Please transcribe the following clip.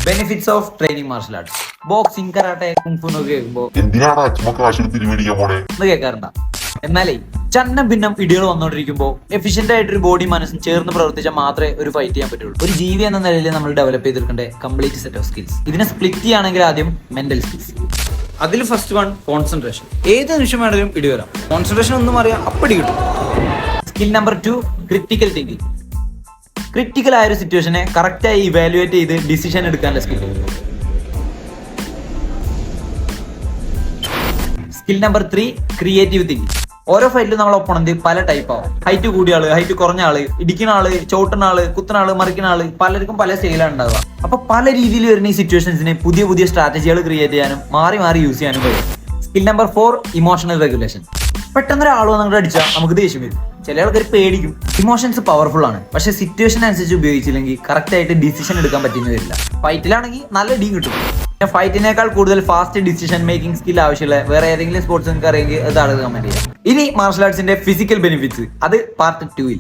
Benefits of training martial arts. Boxing, karate, kung fu എന്നൊക്കെ കേൾക്കുമ്പോ എന്തിനാണ് അച്ഛമ്മ കാശ് എടുത്ത് മേടിക്കാൻ പോണേ ഒന്ന് കേൾക്കാറുണ്ട. എന്നാലേ ചന്നം ഭിന്നം ഇടികൾ വന്നുകൊണ്ടിരിക്കുമ്പോൾ എഫിഷ്യന്റ് ആയിട്ട് ഒരു ബോഡി മനസ്സും ചേർന്ന് പ്രവർത്തിച്ചാൽ മാത്രമേ ഒരു ഫൈറ്റ് ചെയ്യാൻ പറ്റുള്ളൂ. ഒരു ജീവി എന്ന നിലയിൽ നമ്മൾ ഡെവലപ്പ് ചെയ്തെടുക്കേണ്ട കംപ്ലീറ്റ് സെറ്റ് ഓഫ് സ്കിൽസ്. ഇതിനെ സ്പ്ലിറ്റ് ചെയ്യുകയാണെങ്കിൽ ആദ്യം മെന്റൽ സ്കിൽസ്. അതിൽ ഫസ്റ്റ് വൺ കോൺസെൻട്രേഷൻ. ഏത് നിമിഷം വേണമെങ്കിലും ഇടി വരാം. കോൺസെൻട്രേഷൻ ഒന്നും അറിയാം അപ്പടി കിട്ടും. Skill number 2 critical thinking. Critical ആയ ഒരു സിറ്റുവേഷനെ കറക്റ്റായി ഇവാലുവേറ്റ് ചെയ്ത് ഡിസിഷൻ എടുക്കാനുള്ള skill. Skill number 3 creative thinking. ഓരോ ഫൈറ്റിലും നമ്മൾ ഒപ്പണന്റ് പല ടൈപ്പ് ആവും. ഹൈറ്റ് കൂടിയ ആള്, ഹൈറ്റ് കുറഞ്ഞ ആള്, ഇടിക്കുന്ന ആള്, ചവിട്ടുന്ന ആള്, കുത്തുന്ന ആള്, മറിക്കുന്ന ആള്, പലർക്കും പല സ്റ്റൈലാണ് ഉണ്ടാവുക. അപ്പൊ പല രീതിയിൽ വരുന്ന ഈ സിറ്റുവേഷൻസിനെ പുതിയ പുതിയ സ്ട്രാറ്റജികൾ ക്രിയേറ്റ് ചെയ്യാനും മാറി മാറി യൂസ് ചെയ്യാനും കഴിയും. Skill number 4 emotional regulation. പെട്ടെന്ന് ഒരാൾ വന്നിട്ട് അടിച്ചാൽ നമുക്ക് ദേഷ്യം വരും. ചില ആൾക്കാർ പേടിക്കും. ഇമോഷൻസ് പവർഫുൾ ആണ്, പക്ഷെ സിറ്റുവേഷൻ അനുസരിച്ച് ഉപയോഗിച്ചില്ലെങ്കിൽ കറക്റ്റ് ആയിട്ട് ഡിസിഷൻ എടുക്കാൻ പറ്റുന്ന വരില്ല. ഫൈറ്റിലാണെങ്കിൽ നല്ല ഡീ കിട്ടും. ഫൈറ്റിനേക്കാൾ കൂടുതൽ ഫാസ്റ്റ് ഡിസിഷൻ മേക്കിംഗ് സ്കിൽ ആവശ്യമുള്ള വേറെ ഏതെങ്കിലും സ്പോർട്സ് നിങ്ങൾക്ക് അറിയെങ്കിൽ അത് ആളുകൾ കമന്റ് ചെയ്യാം. ഇനി മാർഷൽ ആർട്സിന്റെ ഫിസിക്കൽ ബെനിഫിറ്റ്സ്, അത് പാർട്ട് 2 ൽ.